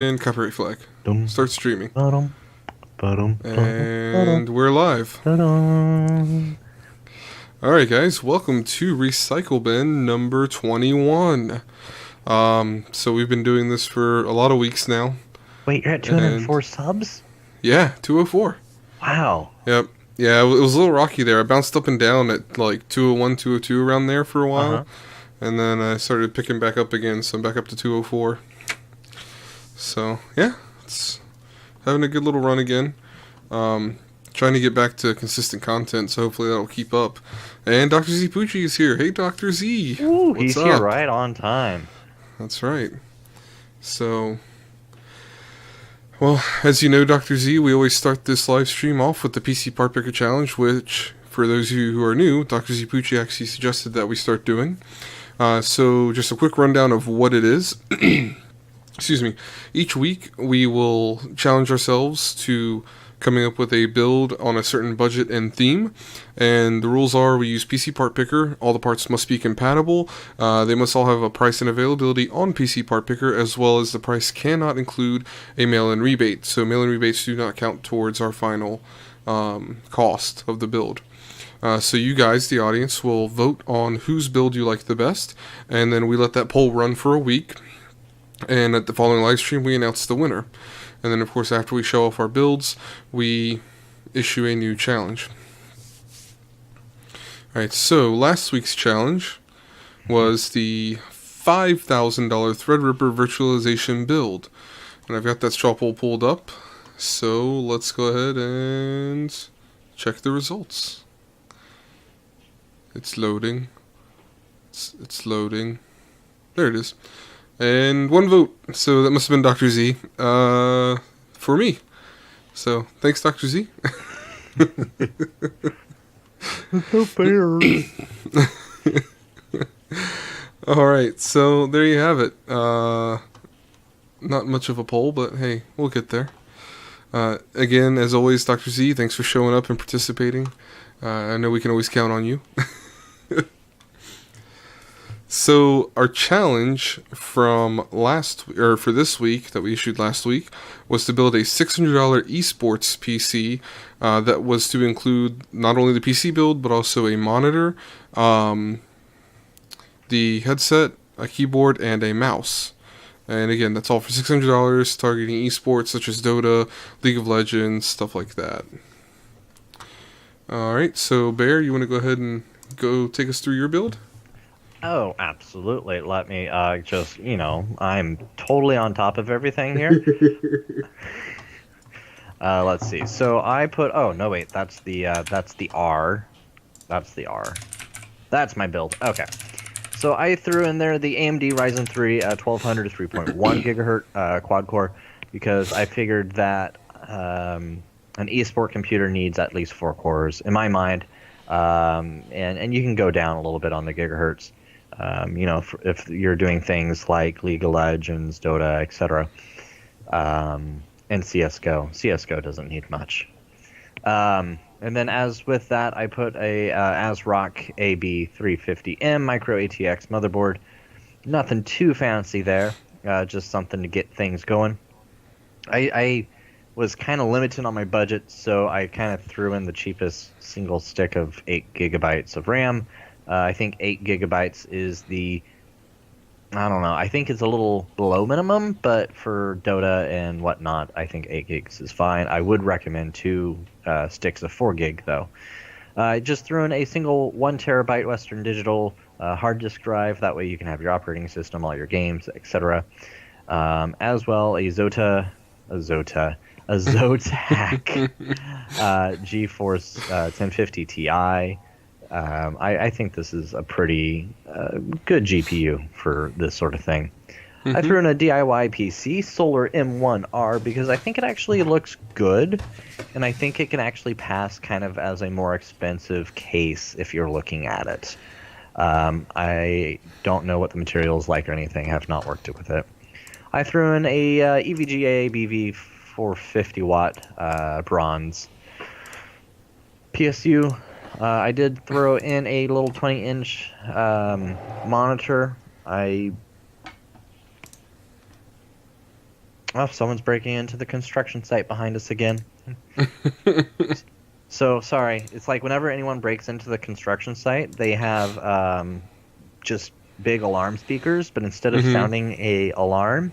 And copyright flag. Dum, Start streaming. ba-dum, ba-dum, ba-dum, And we're live. ba-dum. Alright guys, welcome to Recycle Bin number 21. So we've been doing this for a lot of weeks now. Wait, you're at And 204 subs? yeah, 204. Wow. Yep. Yeah, it was a little rocky there. I bounced up and down at like 201, 202 around there for a while. Uh-huh. And then I started picking back up again, so I'm back up to 204. So, yeah, it's having a good little run again. Trying to get back to consistent content, so hopefully that'll keep up. And Dr. Z Pucci is here. Hey, Dr. Z. Ooh, What's he's up? here right on time. That's right. So, well, as you know, Dr. Z, we always start this live stream off with the PC Part Picker Challenge, which, for those of you who are new, Dr. Z Pucci actually suggested that we start doing. So, just a quick rundown of what it is. Excuse me. Each week, we will challenge ourselves to coming up with a build on a certain budget and theme. And the rules are we use PC Part Picker. All the parts must be compatible. They must all have a price and availability on PC Part Picker, as well as the price cannot include a mail-in rebate. So mail-in rebates do not count towards our final cost of the build. So you guys, the audience, will vote on whose build you like the best. And then we let that poll run for a week. And at the following live stream, we announce the winner. And then, of course, after we show off our builds, we issue a new challenge. Alright, so last week's challenge was the $5,000 Threadripper virtualization build. And I've got that straw poll pulled up. So let's go ahead and check the results. It's loading. It's loading. There it is. And one vote, so that must have been Dr. Z, for me. So, thanks, Dr. Z. So fair. Alright, so there you have it. Not much of a poll, but hey, we'll get there. Again, as always, Dr. Z, thanks for showing up and participating. I know we can always count on you. So our challenge from for this week that we issued last week was to build a $600 eSports PC that was to include not only the PC build but also a monitor, the headset, a keyboard, and a mouse. And again, that's all for $600, targeting esports such as Dota, League of Legends, stuff like that. Alright, so Bear, you want to go ahead and go take us through your build? Oh, absolutely. Let me just, I'm totally on top of everything here. Let's see. So I put, oh, no, wait, that's the R. That's the R. That's my build. Okay. So I threw in there the AMD Ryzen 3 1200 3.1 gigahertz quad core because I figured that an eSport computer needs at least 4 cores in my mind. And you can go down a little bit on the gigahertz. If you're doing things like League of Legends, Dota, etc., and CS:GO. CS:GO doesn't need much. And then, as with that, I put a ASRock AB350M micro ATX motherboard. Nothing too fancy there, just something to get things going. I was kind of limited on my budget, so I kind of threw in the cheapest single stick of 8 gigabytes of RAM. I think 8 gigabytes is I don't know, I think it's a little below minimum, but for Dota and whatnot, I think 8 gigs is fine. I would recommend 2 sticks of 4 gig, though. I just threw in a single 1 terabyte Western Digital hard disk drive. That way you can have your operating system, all your games, etc. As well, a Zotac GeForce 1050 Ti. I think this is a pretty good GPU for this sort of thing. Mm-hmm. I threw in a DIY PC, Solar M1R, because I think it actually looks good, and I think it can actually pass kind of as a more expensive case if you're looking at it. I don't know what the material is like or anything, have not worked with it. I threw in a EVGA BV 450 watt bronze PSU. I did throw in a little 20-inch monitor. I Oh, someone's breaking into the construction site behind us again. So, sorry. It's like whenever anyone breaks into the construction site, they have just big alarm speakers, but instead of Mm-hmm. sounding a alarm,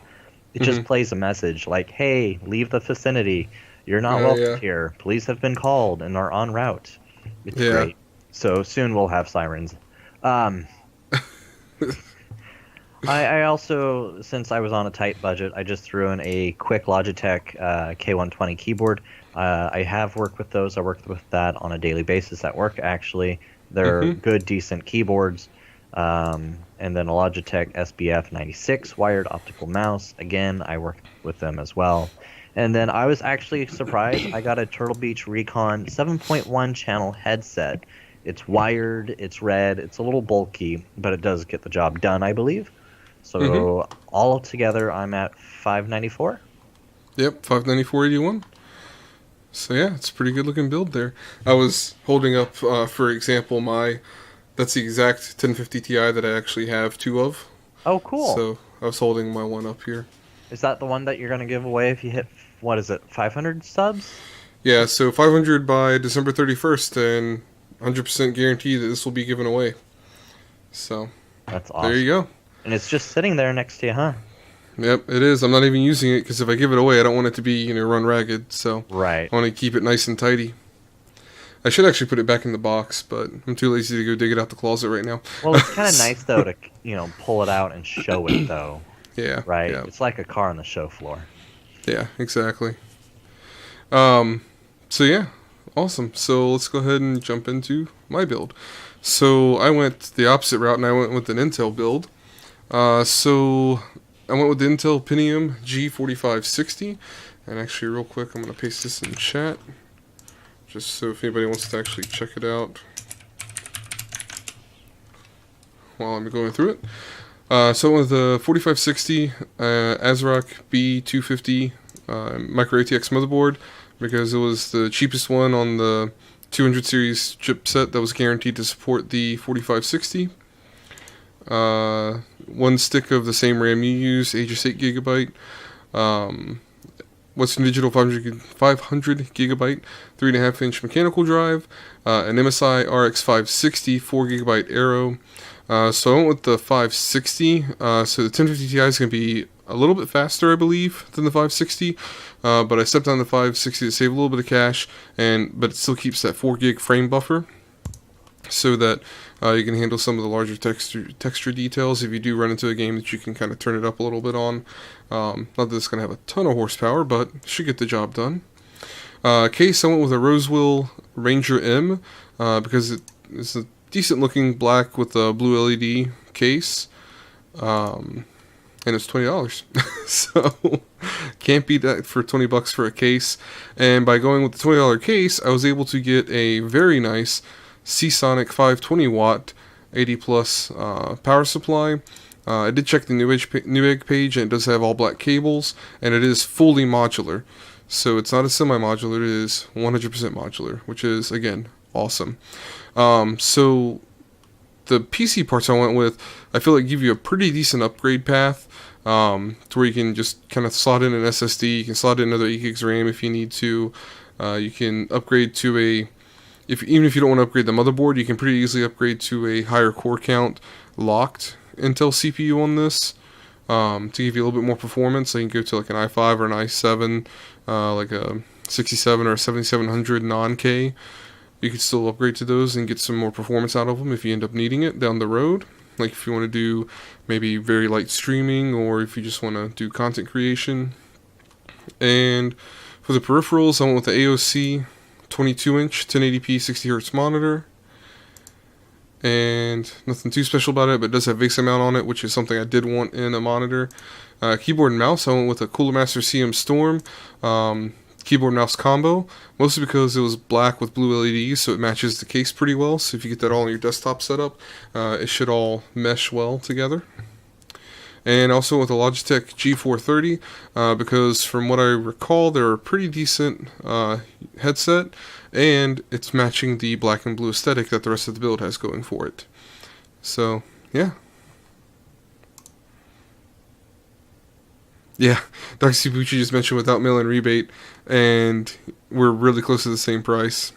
it just Mm-hmm. plays a message like, "Hey, leave the vicinity. You're not Oh welcome yeah. here. Police have been called and are en route." It's Yeah. great. So soon we'll have sirens. Um, I also, since I was on a tight budget, I just threw in a quick Logitech K120 keyboard. I have worked with those. I worked with that on a daily basis at work, actually. They're Mm-hmm. good, decent keyboards. And then a Logitech SBF 96 wired optical mouse. Again, I worked with them as well. And then I was actually surprised. I got a Turtle Beach Recon 7.1 channel headset. It's wired, it's red, it's a little bulky, but it does get the job done, I believe. Mm-hmm. So all together, I'm at 594. Yep. 594.81. So yeah, it's a pretty good looking build there. I was holding up, for example, my that's the exact 1050 Ti that I actually have two of. Oh, cool. So I was holding my one up here. Is that the one that you're gonna give away if you hit, what is it, 500 subs? Yeah, so 500 by December 31st, and 100% guarantee that this will be given away. So That's there you awesome. go. And it's just sitting there next to you, huh? Yep, it is. I'm not even using it because if I give it away, I don't want it to be run ragged. So Right. I want to keep it nice and tidy. I should actually put it back in the box, but I'm too lazy to go dig it out the closet right now. Well, it's kind of nice though to, pull it out and show it though, Yeah, right? yeah, It's like a car on the show floor. yeah, exactly. Um, so yeah, awesome. So let's go ahead and jump into my build. So I went the opposite route, and I went with an Intel build. So I went with the Intel Pentium G4560, and actually, real quick, I'm gonna paste this in chat, just so if anybody wants to actually check it out while I'm going through it. So I went with the 4560 ASRock B250 micro ATX motherboard because it was the cheapest one on the 200 series chipset that was guaranteed to support the 4560. One stick of the same RAM you use, Aegis 8 gigabyte. Western Digital 500 gigabyte, 3.5 inch mechanical drive, an MSI RX 560 4 gigabyte Aero. So I went with the 560. So the 1050 Ti is going to be a little bit faster, I believe, than the 560. But I stepped on the 560 to save a little bit of cash, but it still keeps that 4 gig frame buffer, so that you can handle some of the larger texture details if you do run into a game that you can kind of turn it up a little bit on. Not that it's going to have a ton of horsepower, but it should get the job done. Case, I went with a Rosewill Ranger M because it's a decent looking black with a blue LED case. And it's $20. So can't beat that for $20 for a case. And by going with the $20 case, I was able to get a very nice Seasonic 520 watt 80 plus power supply. I did check the Newegg page, and it does have all black cables, and it is fully modular. So it's not a semi-modular, it is 100% modular, which is, again, awesome. So the PC parts I went with, I feel like give you a pretty decent upgrade path, to where you can just kind of slot in an SSD, you can slot in another 8 gigs RAM if you need to. You can upgrade to even if you don't want to upgrade the motherboard, you can pretty easily upgrade to a higher core count locked Intel CPU on this, to give you a little bit more performance. So you can go to like an i5 or an i7, like a 67 or a 7700 non-K. You could still upgrade to those and get some more performance out of them if you end up needing it down the road. Like if you want to do maybe very light streaming, or if you just want to do content creation. And for the peripherals, I went with the AOC 22-inch 1080p 60Hz monitor. And nothing too special about it, but it does have VESA mount on it, which is something I did want in a monitor. Keyboard and mouse, I went with a Cooler Master CM Storm keyboard and mouse combo, mostly because it was black with blue LEDs, so it matches the case pretty well. So if you get that all on your desktop setup, it should all mesh well together. And also with a Logitech G430, because from what I recall, they're a pretty decent headset, and it's matching the black and blue aesthetic that the rest of the build has going for it. So, yeah. Yeah, Dr. Cibucci just mentioned without mail-in rebate, and we're really close to the same price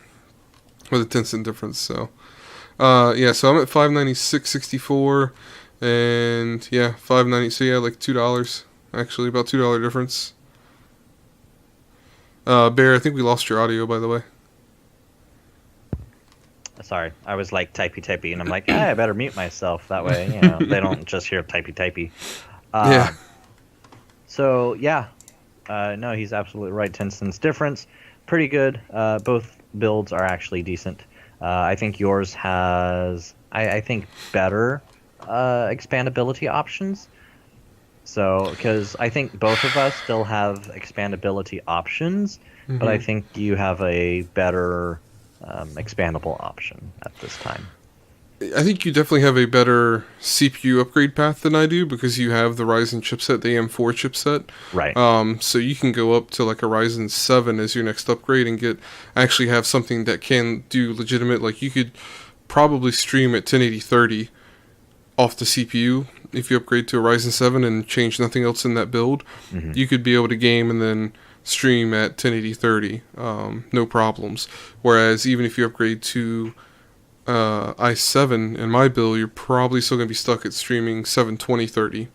with a 10-cent difference. So, yeah, so I'm at $596.64, and yeah, $590. So yeah, like $2 actually, about $2 difference. Bear, I think we lost your audio, by the way. Sorry, I was like typey, and I'm like, I better mute myself. That way, you know, they don't just hear typey. Yeah. So yeah, no, he's absolutely right. 10 cents difference, pretty good. Both builds are actually decent. I think yours has, I think, better expandability options. So, because I think both of us still have expandability options, but I think you have a better expandable option at this time. I think you definitely have a better CPU upgrade path than I do because you have the Ryzen chipset, the AM4 chipset. Right. So you can go up to like a Ryzen 7 as your next upgrade and actually have something that can do legitimate, like you could probably stream at 1080-30 off the CPU. If you upgrade to a Ryzen 7 and change nothing else in that build, you could be able to game and then stream at 1080-30, no problems. Whereas even if you upgrade to i7 in my build, you're probably still going to be stuck at streaming 720-30.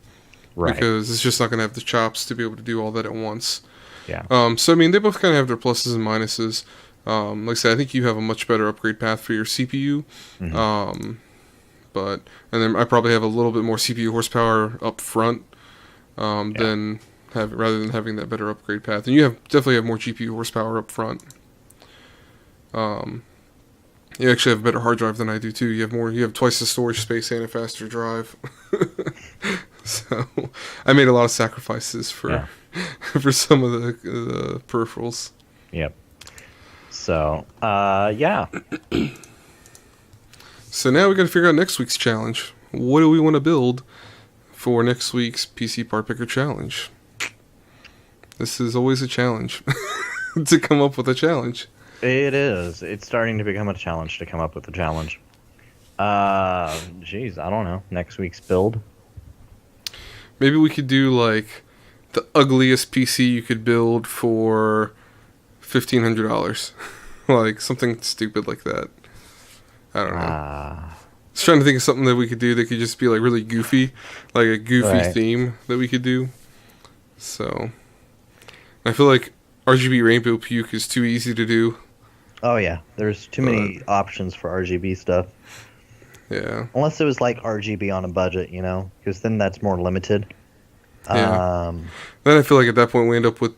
Right. Because it's just not going to have the chops to be able to do all that at once. Yeah. So, I mean, they both kind of have their pluses and minuses. Like I said, I think you have a much better upgrade path for your CPU. And then I probably have a little bit more CPU horsepower up front rather than having that better upgrade path. And you definitely have more GPU horsepower up front. You actually have a better hard drive than I do too. You have twice the storage space and a faster drive. So I made a lot of sacrifices for some of the peripherals. Yep. So yeah. So now we got to figure out next week's challenge. What do we want to build for next week's PC Part Picker Challenge? This is always a challenge to come up with a challenge. It is. It's starting to become a challenge to come up with a challenge. Geez, I don't know. Next week's build. Maybe we could do like the ugliest PC you could build for $1,500. Like something stupid like that. I don't know. I was trying to think of something that we could do that could just be like really goofy, like a goofy theme that we could do. So I feel like RGB Rainbow Puke is too easy to do. Oh yeah, there's too many options for RGB stuff. Yeah. Unless it was like RGB on a budget, you know, because then that's more limited. Yeah. Then I feel like at that point we end up with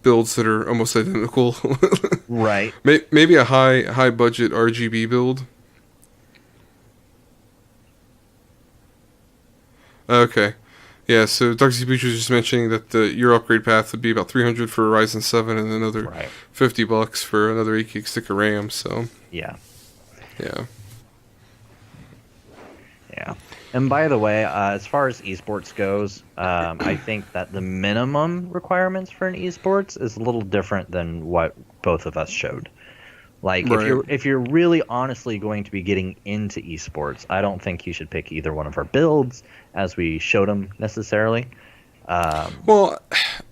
builds that are almost identical. Right. Maybe a high budget RGB build. Okay. Yeah, so Dr. Cibucci was just mentioning that your upgrade path would be about $300 for a Ryzen 7 and another $50 for another 8 gig stick of RAM. So yeah. And by the way, as far as esports goes, I think that the minimum requirements for an esports is a little different than what both of us showed. Like if you're really honestly going to be getting into esports, I don't think you should pick either one of our builds as we showed them necessarily. Well,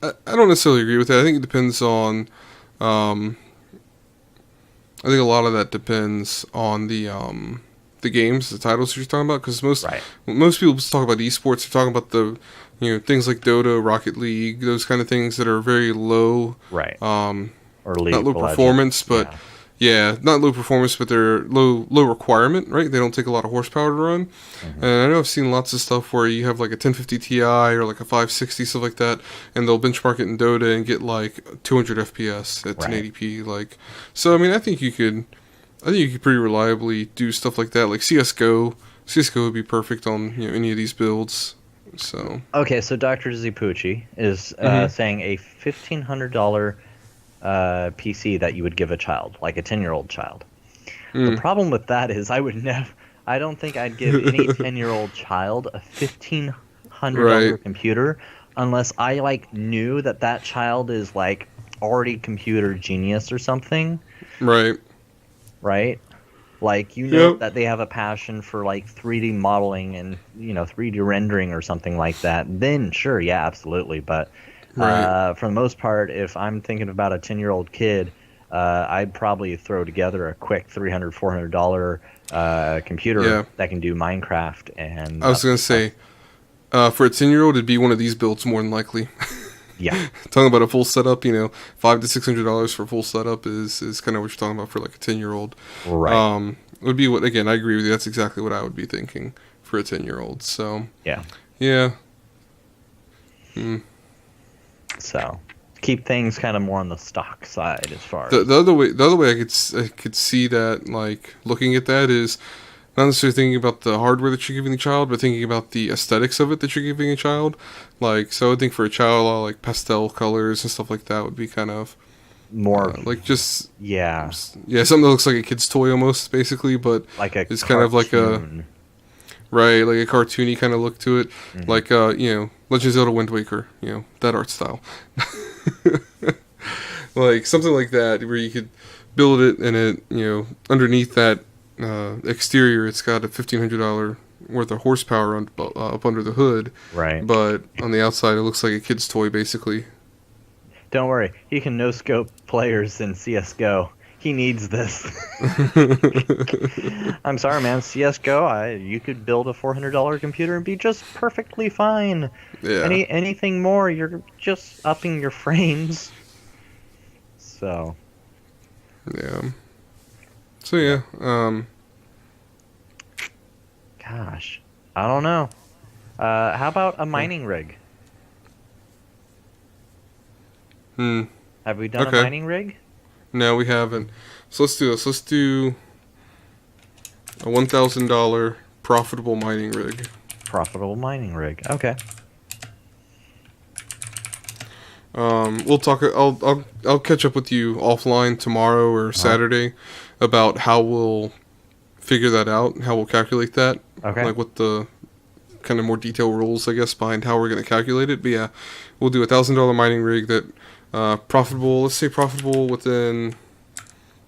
I don't necessarily agree with that. I think it depends on. I think a lot of that depends on the games, the titles you're talking about, because most people talk about esports, they're talking about the things like Dota, Rocket League, those kind of things that are very low, or League not low performance, but not low performance, but they're low requirement, right? They don't take a lot of horsepower to run. And I know I've seen lots of stuff where you have like a 1050 Ti or like a 560, stuff like that, and they'll benchmark it in Dota and get like 200 FPS at 1080p. Like, so I mean, I think you could pretty reliably do stuff like that. Like CS:GO would be perfect on any of these builds. So okay, so Dr. Cibucci is saying a $1,500 PC that you would give a child, like a 10-year-old child. The problem with that is I don't think I'd give any 10-year-old child a $1,500 computer unless I like knew that child is like already computer genius or something. Right? Like that they have a passion for like 3D modeling and 3D rendering or something like that. Then sure, yeah, absolutely. But Right. For the most part, if I'm thinking about a 10-year-old kid, I'd probably throw together a quick $300-$400 computer Yeah. that can do Minecraft and I was gonna say, for a 10-year-old, it'd be one of these builds more than likely. yeah, Talking about a full setup, $500 to $600 for a full setup is kind of what you're talking about for like a 10-year-old. right, Would be what, again, I agree with you. That's exactly what I would be thinking for a 10-year-old. So, yeah. yeah. Hmm. So keep things kind of more on the stock side as far The, as the other way, the other way I could see that, like, looking at that is not necessarily thinking about the hardware that you're giving the child, but thinking about the aesthetics of it that you're giving a child. Like, so I would think for a child, like pastel colors and stuff like that would be kind of more, like just yeah, something that looks like a kid's toy almost, basically, but like a it's kind of like a cartoon. right, like a cartoony kind of look to it, Mhm. like Legend of Zelda Wind Waker, that art style, like something like that where you could build it and it underneath that exterior it's got a $1,500 worth of horsepower up under the hood, Right. but on the outside it looks like a kid's toy basically. Don't worry, he can no scope players in CS:GO. He needs this. I'm sorry, man. CS:GO, you could build a $400 computer and be just perfectly fine. Yeah. Anything more, you're just upping your frames. So, Yeah. So yeah. gosh, I don't know. How about a mining rig? Have we done Okay. a mining rig? No, we haven't. So let's do this. Let's do a $1,000 profitable mining rig. Profitable mining rig. Okay. We'll talk. I'll catch up with you offline tomorrow or Saturday about how we'll figure that out, how we'll calculate that. Okay. Like what the kind of more detailed rules, I guess, behind how we're going to calculate it. But yeah, we'll do a $1,000 mining rig that profitable. Let's say profitable within.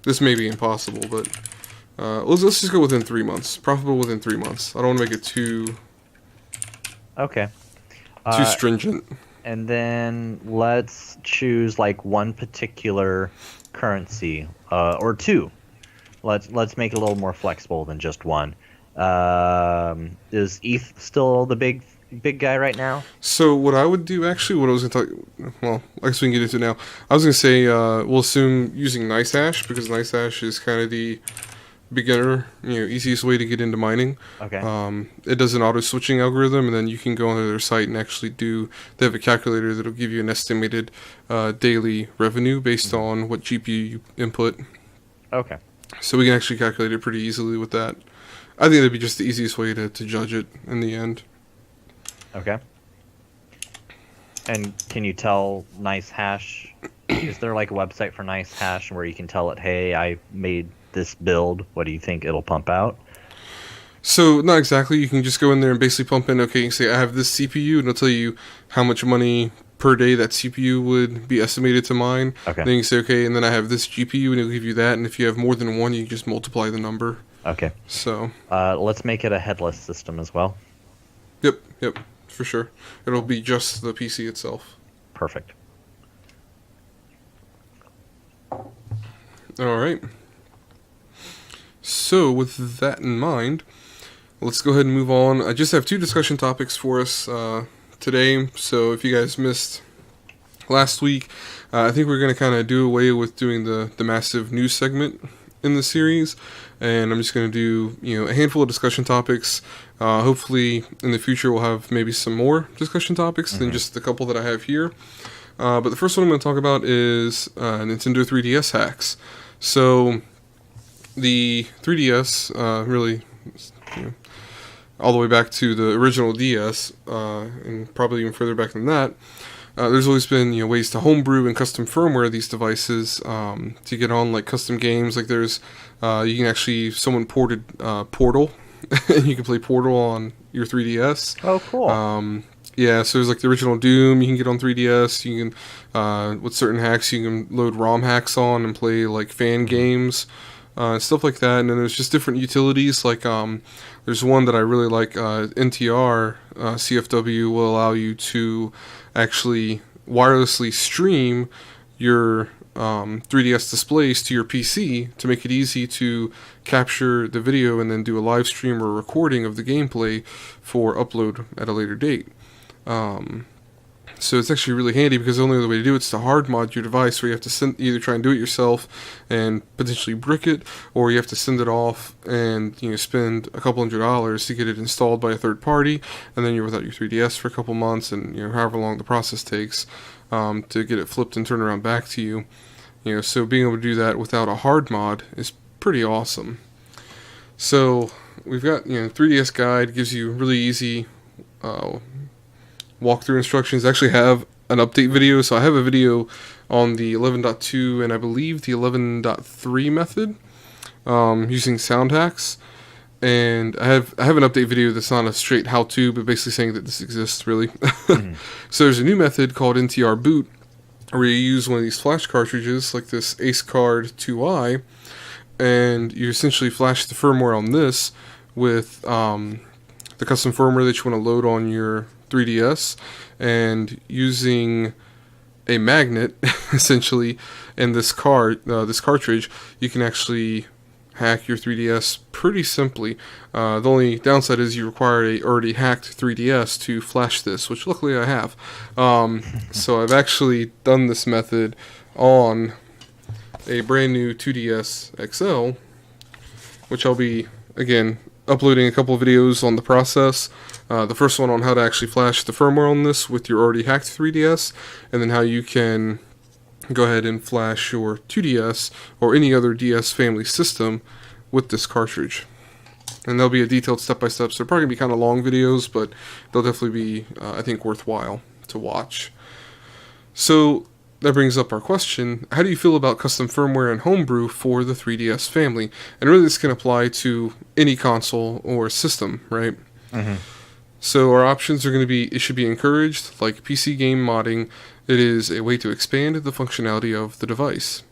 This may be impossible, but let's just go within 3 months. Profitable within 3 months. I don't want to make it too Okay. stringent. And then let's choose like one particular currency, or two. Let's make it a little more flexible than just one. Is ETH still the big guy right now? So what I would do, actually, what I was going to talk, well, I guess we can get into it now. I was going to say, we'll assume using NiceHash, because NiceHash is kind of the beginner, easiest way to get into mining. Okay. It does an auto-switching algorithm, and then you can go onto their site and actually they have a calculator that'll give you an estimated daily revenue based on what GPU you input. Okay. So we can actually calculate it pretty easily with that. I think that'd be just the easiest way to judge it in the end. Okay. And can you tell NiceHash? Is there like a website for NiceHash where you can tell it, hey, I made this build. What do you think it'll pump out? So, not exactly. You can just go in there and basically pump in, okay, you can say, I have this CPU, and it'll tell you how much money per day that CPU would be estimated to mine. Okay. Then you can say, okay, and then I have this GPU, and it'll give you that, and if you have more than one, you can just multiply the number. Okay. So. Let's make it a headless system as well. Yep, for sure. It'll be just the PC itself. Perfect. Alright. So, with that in mind, let's go ahead and move on. I just have 2 discussion topics for us today. So, if you guys missed last week, I think we're going to kind of do away with doing the massive news segment in the series. And I'm just going to do, a handful of discussion topics. Hopefully, in the future, we'll have maybe some more discussion topics than just the couple that I have here. But the first one I'm going to talk about is Nintendo 3DS hacks. So, the 3DS, really, all the way back to the original DS, and probably even further back than that, there's always been ways to homebrew and custom firmware these devices to get on like custom games. Like there's, you can actually, someone ported Portal, and you can play Portal on your 3DS. Oh, cool. Yeah, so there's like the original Doom you can get on 3DS. You can, with certain hacks, you can load ROM hacks on and play like fan games. Stuff like that, and then there's just different utilities. Like there's one that I really like. NTR CFW will allow you to actually wirelessly stream your 3DS displays to your PC to make it easy to capture the video and then do a live stream or recording of the gameplay for upload at a later date. So it's actually really handy because the only other way to do it is to hard mod your device, where you have to either try and do it yourself and potentially brick it, or you have to send it off and spend a couple $100s to get it installed by a third party, and then you're without your 3DS for a couple months, and however long the process takes to get it flipped and turned around back to you. So being able to do that without a hard mod is pretty awesome. So we've got 3DS guide, gives you really easy walkthrough instructions. I actually have an update video, so I have a video on the 11.2 and I believe the 11.3 method using sound hacks, and I have an update video that's not a straight how-to, but basically saying that this exists really. So there's a new method called NTRBoot, where you use one of these flash cartridges like this Ace Card 2i, and you essentially flash the firmware on this with the custom firmware that you want to load on your 3DS, and using a magnet essentially and this cartridge, you can actually hack your 3DS pretty simply. The only downside is you require a already hacked 3DS to flash this, which luckily I have. So I've actually done this method on a brand new 2DS XL, which I'll be again uploading a couple of videos on the process. The first one on how to actually flash the firmware on this with your already hacked 3DS, and then how you can go ahead and flash your 2DS or any other DS family system with this cartridge. And there'll be a detailed step-by-step, so they're probably going to be kind of long videos, but they'll definitely be, I think, worthwhile to watch. So that brings up our question: how do you feel about custom firmware and homebrew for the 3DS family? And really this can apply to any console or system, right? Mm-hmm. So our options are going to be: it should be encouraged, like PC game modding. It is a way to expand the functionality of the device.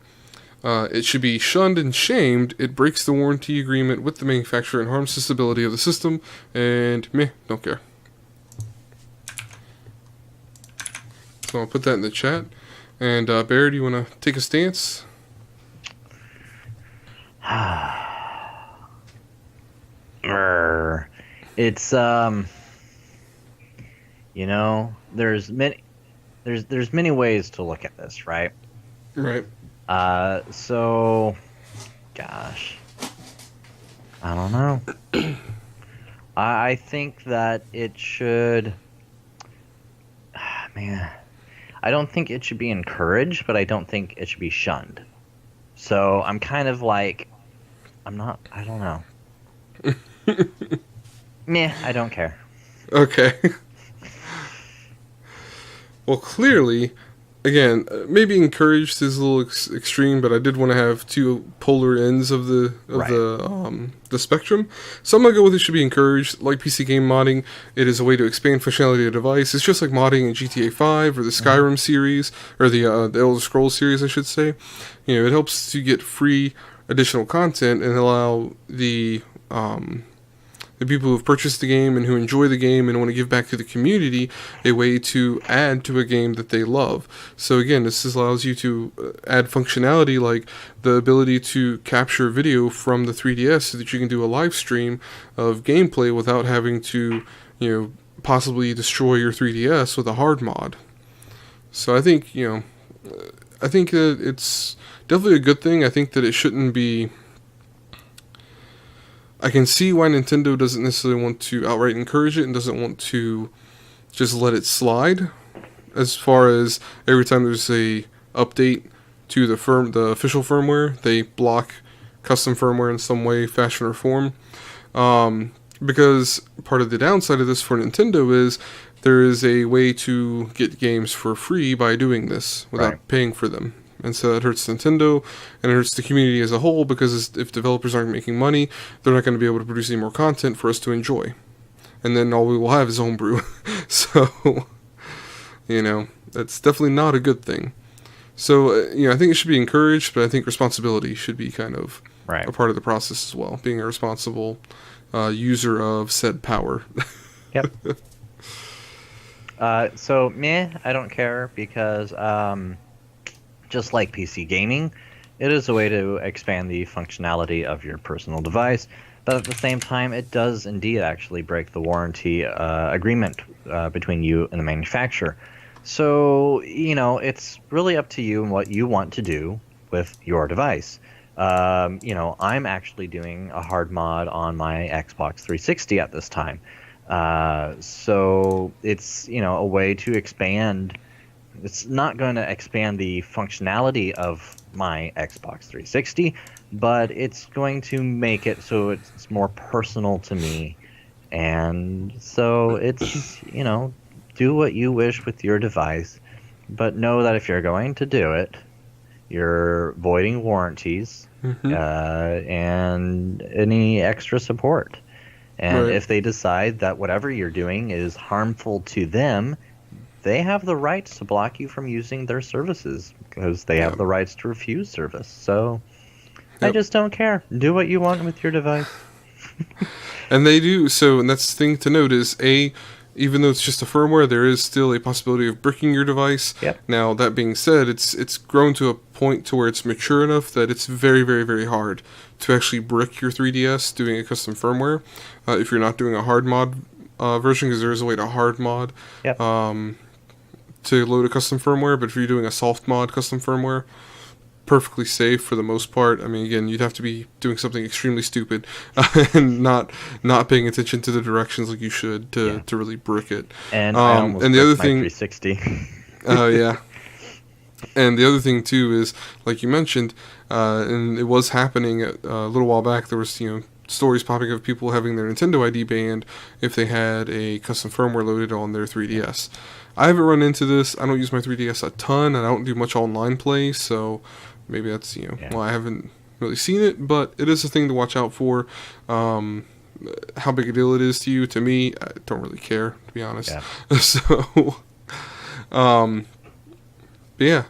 It should be shunned and shamed. It breaks the warranty agreement with the manufacturer and harms the stability of the system, and meh, don't care. So I'll put that in the chat. And Barry, do you want to take a stance? It's there's many ways to look at this, right? Right. So, gosh, I don't know. I think that it should. Man, I don't think it should be encouraged, but I don't think it should be shunned. So I'm kind of like, I don't know. Meh, I don't care. Okay. Well, clearly, again, maybe encouraged is a little extreme, but I did want to have two polar ends of the spectrum. So I'm gonna go with it should be encouraged. Like PC game modding, it is a way to expand functionality of the device. It's just like modding in GTA 5 or the Skyrim series, or the Elder Scrolls series, I should say. It helps to get free additional content and allow the people who have purchased the game and who enjoy the game and want to give back to the community a way to add to a game that they love. So again, this allows you to add functionality like the ability to capture video from the 3DS so that you can do a live stream of gameplay without having to, possibly destroy your 3DS with a hard mod. So I think, I think that it's definitely a good thing. I think that it shouldn't be... I can see why Nintendo doesn't necessarily want to outright encourage it and doesn't want to just let it slide. As far as every time there's a update to the official firmware, they block custom firmware in some way, fashion, or form. Because part of the downside of this for Nintendo is there is a way to get games for free by doing this without paying for them. And so that hurts Nintendo, and it hurts the community as a whole, because if developers aren't making money, they're not going to be able to produce any more content for us to enjoy. And then all we will have is homebrew. So, that's definitely not a good thing. So, I think it should be encouraged, but I think responsibility should be kind of a part of the process as well, being a responsible user of said power. Yep. So meh, I don't care because just like PC gaming, it is a way to expand the functionality of your personal device. But at the same time, it does indeed actually break the warranty agreement between you and the manufacturer. So, it's really up to you and what you want to do with your device. I'm actually doing a hard mod on my Xbox 360 at this time. So it's, a way to expand. It's not going to expand the functionality of my Xbox 360, but it's going to make it so it's more personal to me. And so it's, do what you wish with your device, but know that if you're going to do it, you're voiding warranties and any extra support. And if they decide that whatever you're doing is harmful to them, they have the rights to block you from using their services because they have the rights to refuse service. So I just don't care. Do what you want with your device. And they do. So, and that's the thing to note is, even though it's just a firmware, there is still a possibility of bricking your device. Yep. Now, that being said, it's grown to a point to where it's mature enough that it's very, very, very hard to actually brick your 3DS doing a custom firmware. If you're not doing a hard mod version, because there is a way to hard mod to load a custom firmware, but if you're doing a soft mod custom firmware, perfectly safe for the most part. I mean, again, you'd have to be doing something extremely stupid and not paying attention to the directions like you should to really brick it. And I almost and the other my thing, 360. yeah. And the other thing too is, like you mentioned, and it was happening a little while back. There was stories popping of people having their Nintendo ID banned if they had a custom firmware loaded on their 3DS. I haven't run into this. I don't use my 3DS a ton, and I don't do much online play, so maybe that's well, I haven't really seen it, but it is a thing to watch out for. How big a deal it is to you, to me, I don't really care, to be honest. Yeah. So, yeah.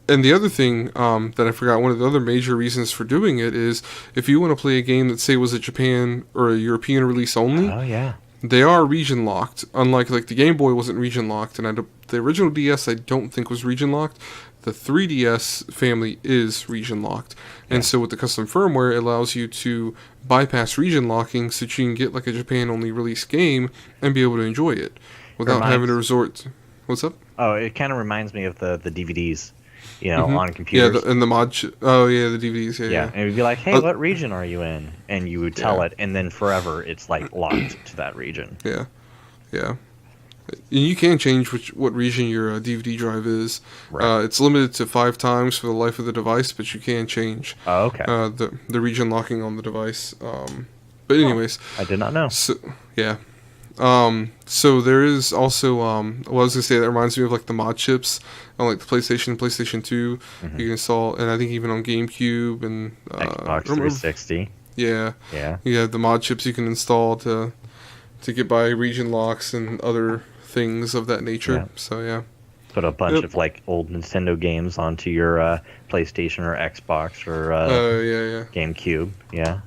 And the other thing that I forgot, one of the other major reasons for doing it is if you want to play a game that, say, was a Japan or a European release only, they are region locked. Unlike the Game Boy wasn't region locked, and the original DS I don't think was region locked. The 3DS family is region locked, and so with the custom firmware, it allows you to bypass region locking, so that you can get a Japan only release game and be able to enjoy it without having to resort to... What's up? Oh, it kind of reminds me of the DVDs. On computers. Yeah, and the mod... the DVDs, yeah. And it would be like, hey, what region are you in? And you would tell it, and then forever it's, locked to that region. Yeah. And you can change what region your DVD drive is. Right. It's limited to 5 times for the life of the device, but you can change the region locking on the device. But anyways... I did not know. So, yeah. So there is also, I was going to say, that reminds me of the mod chips on the PlayStation 2, you can install, and I think even on GameCube and Xbox 360. Yeah. The mod chips you can install to get by region locks and other things of that nature. Yeah. So yeah. Put a bunch of old Nintendo games onto your PlayStation or Xbox or GameCube. Yeah.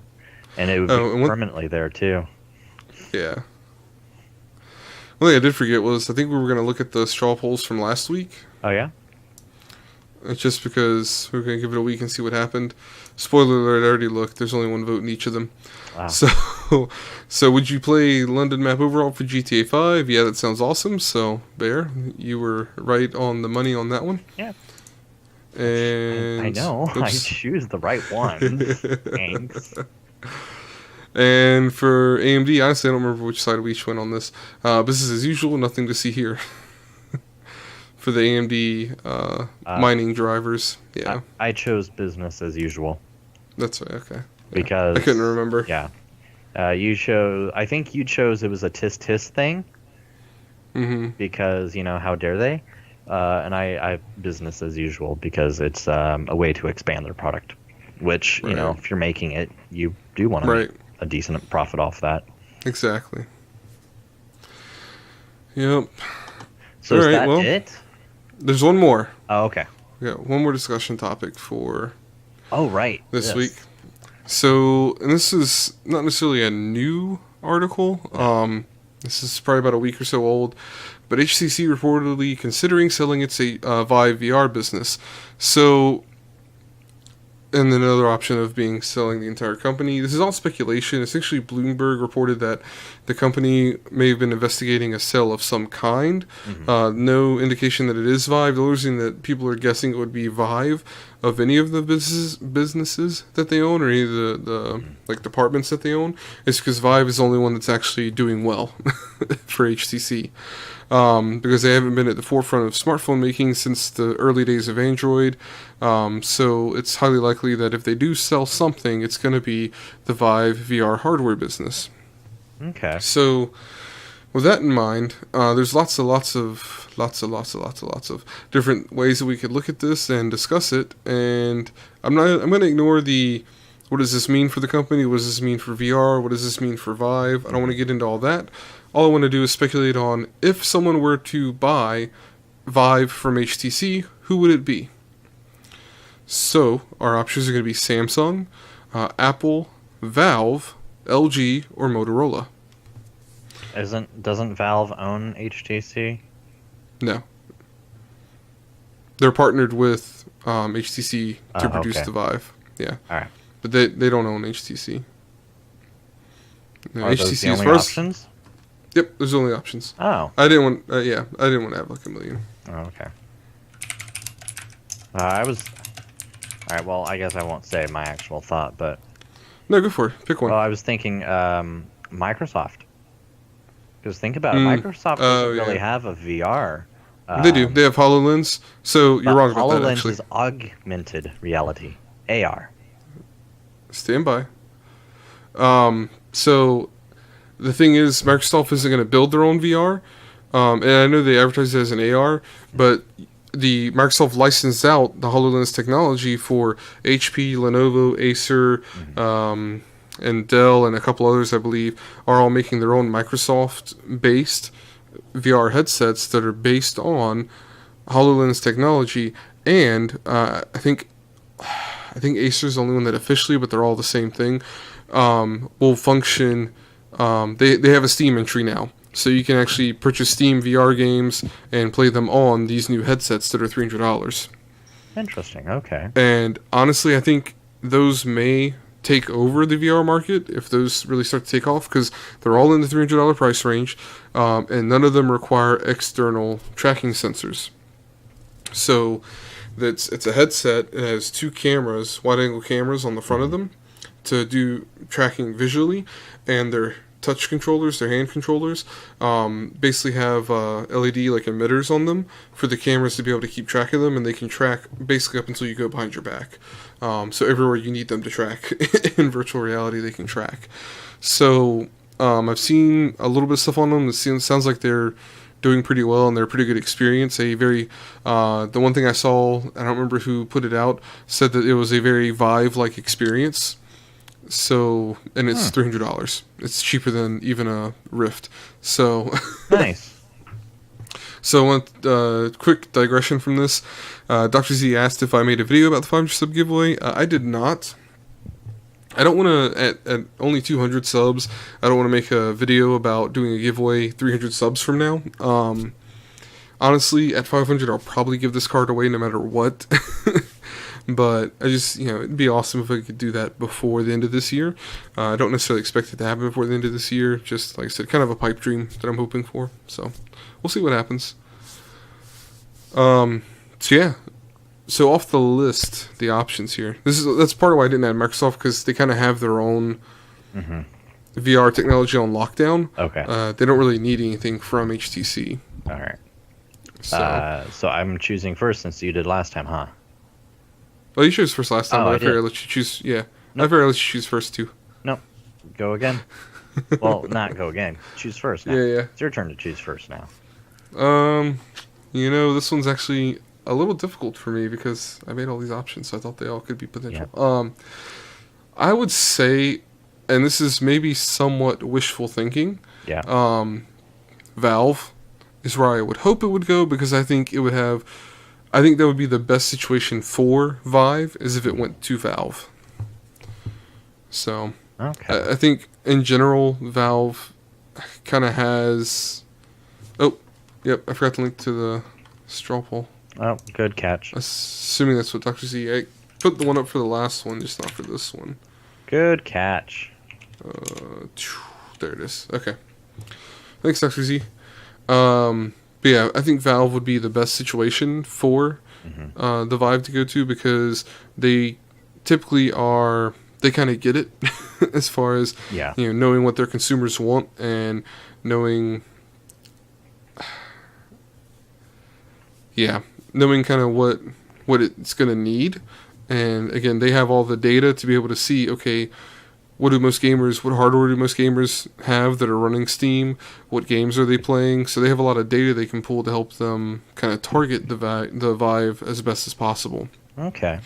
And it would be permanently there too. Yeah. One thing I did forget was I think we were going to look at the straw polls from last week. Oh, yeah? It's just because we were going to give it a week and see what happened. Spoiler alert, I already looked. There's only one vote in each of them. Wow. So would you play London map overall for GTA 5? Yeah, that sounds awesome. So, Bear, you were right on the money on that one. Yeah. And I know. I choose the right one. Thanks. And for AMD, honestly, I don't remember which side we each went on this. Business as usual, nothing to see here. For the AMD mining drivers, yeah. I chose business as usual. That's right, okay. Yeah. Because... I couldn't remember. Yeah. I think you chose it was a tisk thing. Mm-hmm. Because, how dare they? And I business as usual because it's a way to expand their product. Which, if you're making it, you do want to make a decent profit off that. Exactly. Yep. So is that it? There's one more. Oh, okay. We got one more discussion topic for this week. So, and this is not necessarily a new article. This is probably about a week or so old, but HTC reportedly considering selling its Vive VR business. So, and then another option of being selling the entire company. This is all speculation. Essentially, Bloomberg reported that the company may have been investigating a sale of some kind. No indication that it is Vive. The only reason that people are guessing it would be Vive of any of the businesses that they own, or any of the like departments that they own, is because Vive is the only one that's actually doing well for HTC. Because they haven't been at the forefront of smartphone making since the early days of Android. So it's highly likely that if they do sell something, it's going to be the Vive VR hardware business. Okay. So with that in mind, there's lots of different ways that we could look at this and discuss it. And I'm going to ignore the what does this mean for the company? What does this mean for VR? What does this mean for Vive? I don't want to get into all that. All I want to do is speculate on if someone were to buy Vive from HTC, who would it be? So our options are going to be Samsung, Apple, Valve, LG, or Motorola. Doesn't Valve own HTC? No. They're partnered with HTC to produce the Vive. Yeah. All right. But they don't own HTC. No, Are those the only options? Yep, there's only options. Oh. I didn't want to have like a million. Oh, okay. All right, well, I guess I won't say my actual thought, but... No, go for it. Pick one. Well, I was thinking Microsoft. Because think about it, Microsoft doesn't really have a VR. They do. They have HoloLens, so you're wrong about that, actually. HoloLens is augmented reality. AR. Stand by. So the thing is, Microsoft isn't going to build their own VR, and I know they advertise it as an AR, but the Microsoft licensed out the HoloLens technology for HP, Lenovo, Acer, and Dell, and a couple others, I believe, are all making their own Microsoft-based VR headsets that are based on HoloLens technology. And I think Acer's the only one that officially, but they're all the same thing, will function. They have a Steam entry now, so you can actually purchase Steam VR games and play them on these new headsets that are $300. Interesting. Okay. And honestly, I think those may take over the VR market if those really start to take off, because they're all in the $300 price range, and none of them require external tracking sensors. So it's a headset. It has two cameras, wide-angle cameras on the front of them to do tracking visually, and their touch controllers, their hand controllers, basically have LED like emitters on them for the cameras to be able to keep track of them, and they can track basically up until you go behind your back. So everywhere you need them to track in virtual reality, they can track. So I've seen a little bit of stuff on them. It sounds like they're doing pretty well, and they're a pretty good experience. The one thing I saw, I don't remember who put it out, said that it was a very Vive-like experience. So, and it's $300. It's cheaper than even a Rift. So nice. So I want a quick digression from this. Dr. Z asked if I made a video about the 500 sub giveaway. I did not. I don't want to, at only 200 subs, I don't want to make a video about doing a giveaway 300 subs from now. Honestly, at 500, I'll probably give this card away no matter what. But I just, it'd be awesome if I could do that before the end of this year. I don't necessarily expect it to happen before the end of this year. Just, like I said, kind of a pipe dream that I'm hoping for. So, we'll see what happens. So off the list, the options here. That's part of why I didn't add Microsoft, because they kind of have their own VR technology on lockdown. Okay. They don't really need anything from HTC. All right. So I'm choosing first since you did last time, huh? Well, you chose first last time, but I figured I'd let you choose. Yeah. Nope. I figured I'd let you choose first, too. Nope. Go again. Well, not go again. Choose first now. Yeah. It's your turn to choose first now. This one's actually a little difficult for me because I made all these options, so I thought they all could be potential. Yeah. I would say, and this is maybe somewhat wishful thinking, Valve is where I would hope it would go, because I think that would be the best situation for Vive, is if it went to Valve. So, I think in general, Valve kind of has... Oh, Yep, I forgot to link to the Strawpoll. Oh, good catch. Assuming that's what Dr. Z... I put the one up for the last one, just not for this one. Good catch. There it is. Okay. Thanks, Dr. Z. But yeah, I think Valve would be the best situation for the Vive to go to, because they typically are... They kind of get it as far as knowing what their consumers want and knowing... knowing kind of what it's going to need. And again, they have all the data to be able to see, okay, what hardware do most gamers have that are running Steam? What games are they playing? So they have a lot of data they can pull to help them kind of target the Vive as best as possible. Okay.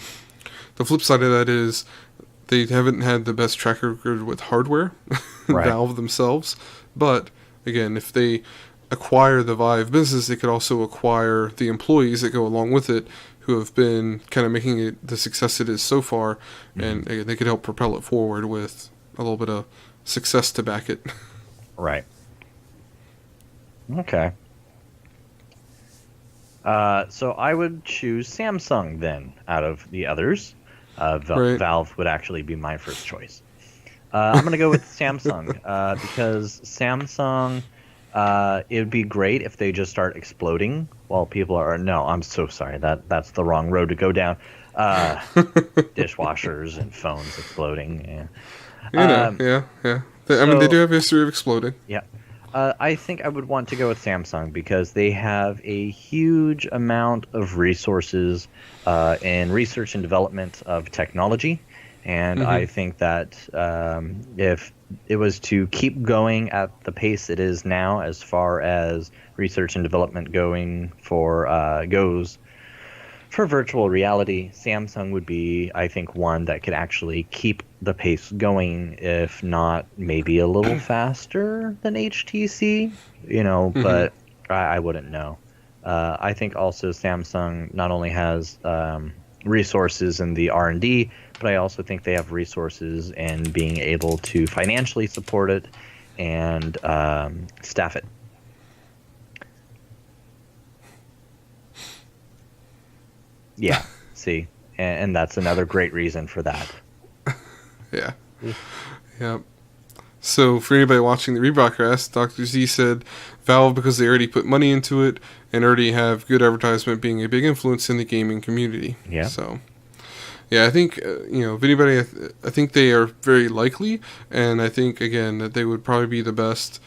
The flip side of that is they haven't had the best track record with hardware, Valve themselves. But again, if they acquire the Vive business, they could also acquire the employees that go along with it, who have been kind of making it the success it is so far, and they could help propel it forward with a little bit of success to back it. Right. Okay. So I would choose Samsung then, out of the others. Valve would actually be my first choice. I'm going to go with Samsung, because Samsung... it would be great if they just start exploding while people are... No, I'm so sorry. That's the wrong road to go down. Dishwashers and phones exploding. Yeah. I mean, they do have a history of exploding. Yeah. I think I would want to go with Samsung because they have a huge amount of resources in research and development of technology. And I think that if it was to keep going at the pace it is now, as far as research and development goes for virtual reality, Samsung would be, I think, one that could actually keep the pace going, if not maybe a little faster than HTC, but I wouldn't know. I think also Samsung not only has resources in the R&D, but I also think they have resources in being able to financially support it and staff it. Yeah, see, and that's another great reason for that. Yeah. So for anybody watching the rebroadcast, Dr. Z said Valve because they already put money into it and already have good advertisement being a big influence in the gaming community. Yeah. So, yeah, I think, if anybody, I think they are very likely, and I think, again, that they would probably be the best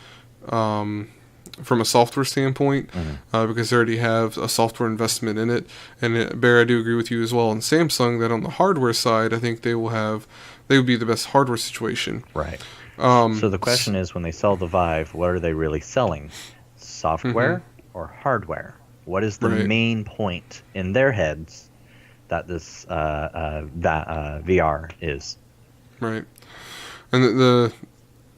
from a software standpoint, because they already have a software investment in it. And Bear, I do agree with you as well on Samsung that on the hardware side, I think they would be the best hardware situation. Right. So the question is, when they sell the Vive, what are they really selling? Software or hardware? What is the main point in their heads that this VR is? Right. And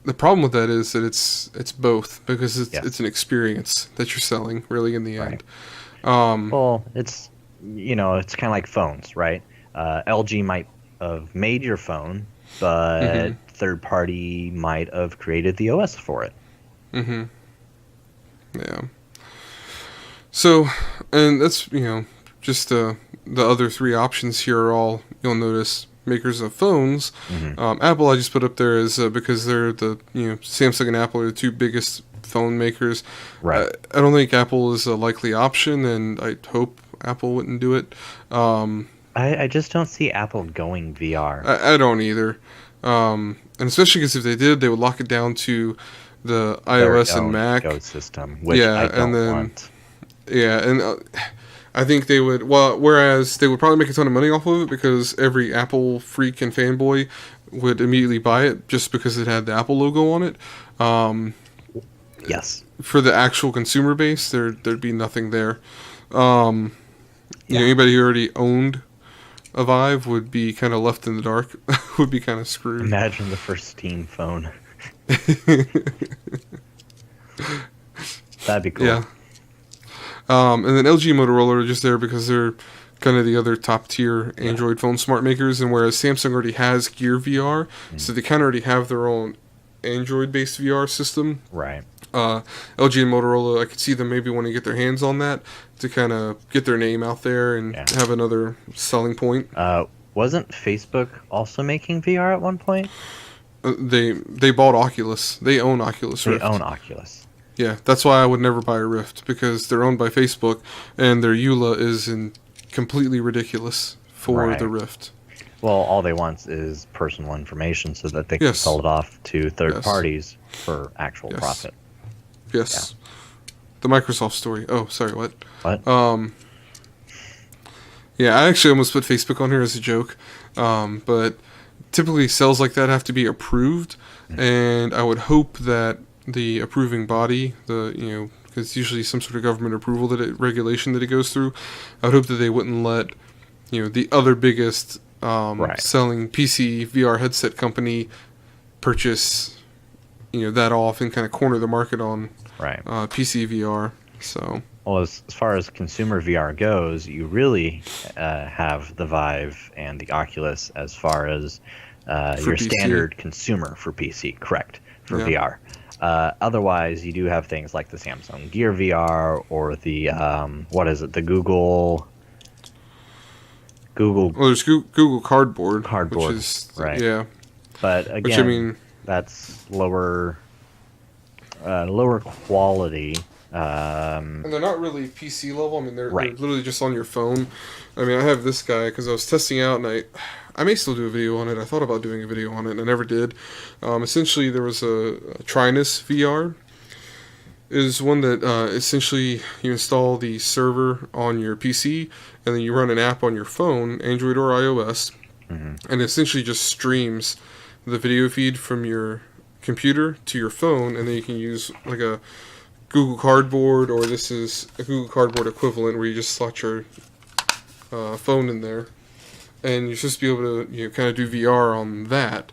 the problem with that is that it's both, because it's an experience that you're selling, really, in the end. Well, it's it's kind of like phones, right? LG might have made your phone, but third party might have created the OS for it. Yeah. So, and that's just the other three options here are all, you'll notice, makers of phones. Apple I just put up there as because they're the Samsung and Apple are the two biggest phone makers. Right. I don't think Apple is a likely option, and I hope Apple wouldn't do it. I just don't see Apple going VR. I don't either. And especially because if they did, they would lock it down to the iOS and Mac ecosystem, which I don't want. Yeah, and I think they would. Well, whereas they would probably make a ton of money off of it, because every Apple freak and fanboy would immediately buy it just because it had the Apple logo on it. Yes. For the actual consumer base, there'd be nothing there. Anybody who already owned a Vive would be kind of left in the dark. Would be kind of screwed. Imagine the first Steam phone. That'd be cool. Yeah. And then LG and Motorola are just there because they're kind of the other top tier Android phone smart makers, and whereas Samsung already has Gear VR, so they kind of already have their own Android-based VR system. Right. LG and Motorola, I could see them maybe wanting to get their hands on that to kind of get their name out there and have another selling point. Wasn't Facebook also making VR at one point? They bought Oculus. They own Oculus Rift. They own Oculus. Yeah, that's why I would never buy a Rift, because they're owned by Facebook, and their EULA is completely ridiculous for the Rift. Well, all they want is personal information so that they can sell it off to third parties for actual profit. Yes. Yeah. The Microsoft story. Oh, sorry, what? What? Yeah, I actually almost put Facebook on here as a joke, but typically sales like that have to be approved, and I would hope that the approving body, because it's usually some sort of government approval regulation that it goes through, I would hope that they wouldn't let the other biggest selling PC VR headset company purchase that off and kind of corner the market on PC VR. So. Well, as far as consumer VR goes, you really have the Vive and the Oculus as far as your PC. Standard consumer for PC, correct, for VR. Otherwise, you do have things like the Samsung Gear VR or the, the Google... Well, there's Google Cardboard. Cardboard, which is, right. Yeah. But again, that's lower quality. And they're not really PC level. I mean, they're literally just on your phone. I mean, I have this guy because I was testing out, and I may still do a video on it. I thought about doing a video on it, and I never did. Essentially, there was a Trinus VR. Is one that essentially you install the server on your PC, and then you run an app on your phone, Android or iOS, and essentially just streams the video feed from your computer to your phone, and then you can use like a Google Cardboard, or this is a Google Cardboard equivalent where you just slot your phone in there, and you're supposed to be able to kind of do VR on that.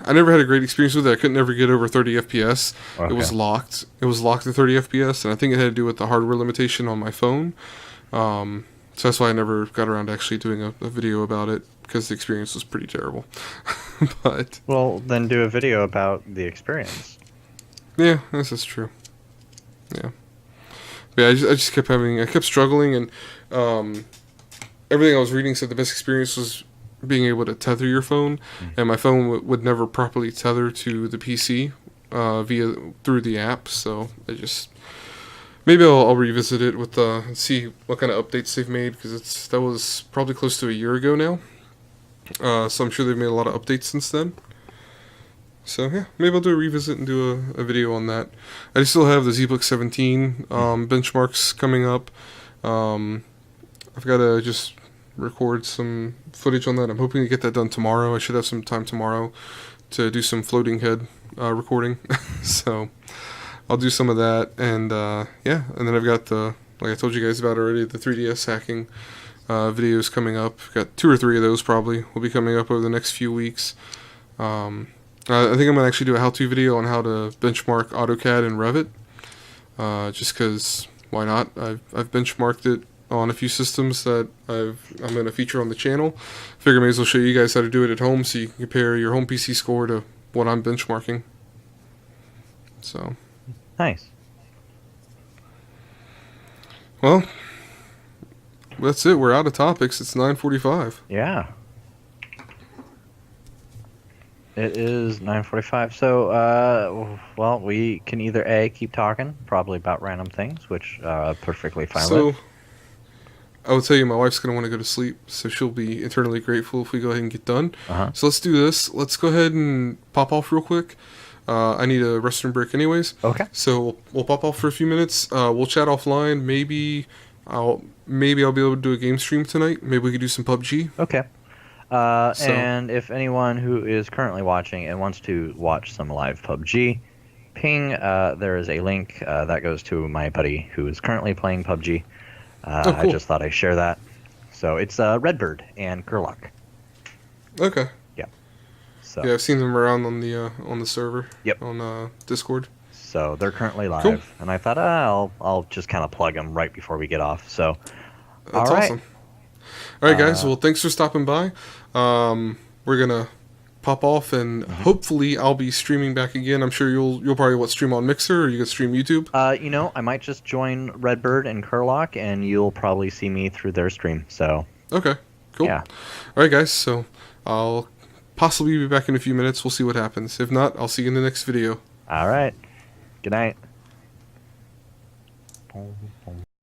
I never had a great experience with it. I couldn't ever get over 30 FPS. Okay. It was locked. It was locked at 30 FPS, and I think it had to do with the hardware limitation on my phone. So that's why I never got around to actually doing a video about it, because the experience was pretty terrible. But well, then do a video about the experience. Yeah, this is true. Yeah. But yeah, I just kept struggling, and everything I was reading said the best experience was being able to tether your phone, and my phone would never properly tether to the PC through the app. So maybe I'll revisit it with see what kind of updates they've made, because that was probably close to a year ago now. So I'm sure they've made a lot of updates since then. So yeah, maybe I'll do a revisit and do a video on that. I still have the ZBook 17 benchmarks coming up. I've got to just record some footage on that. I'm hoping to get that done tomorrow. I should have some time tomorrow to do some floating head recording. So I'll do some of that, and and then I've got like I told you guys about already, the 3DS hacking videos coming up. Got 2 or 3 of those probably will be coming up over the next few weeks. I think I'm gonna actually do a how-to video on how to benchmark AutoCAD and Revit, just because why not? I've benchmarked it on a few systems that I'm going to feature on the channel. Figure I may as well show you guys how to do it at home, so you can compare your home PC score to what I'm benchmarking. So nice. Well, that's it. We're out of topics. It's 9:45. Yeah. It is 9:45. So, well, we can either keep talking, probably about random things, which perfectly fine with. I will tell you, my wife's going to want to go to sleep, so she'll be eternally grateful if we go ahead and get done. So let's do this. Let's go ahead and pop off real quick. I need a restroom break anyways. Okay. So we'll pop off for a few minutes. We'll chat offline. Maybe I'll be able to do a game stream tonight. Maybe we could do some PUBG. Okay. And if anyone who is currently watching and wants to watch some live PUBG, ping. There is a link that goes to my buddy who is currently playing PUBG. Cool. I just thought I'd share that. So it's Redbird and Kurlock. Okay. Yeah. So yeah, I've seen them around on the server. Yep. On Discord. So they're currently live, cool. And I thought I'll just kind of plug them right before we get off. So that's awesome. All right, guys. Well, thanks for stopping by. We're gonna pop off, and hopefully I'll be streaming back again. I'm sure you'll probably stream on Mixer, or you can stream YouTube. You know, I might just join Redbird and Curlock, and you'll probably see me through their stream. So Okay, cool. yeah. All right, guys. So I'll possibly be back in a few minutes. We'll see what happens. If not, I'll see you in the next video. All right. Good night.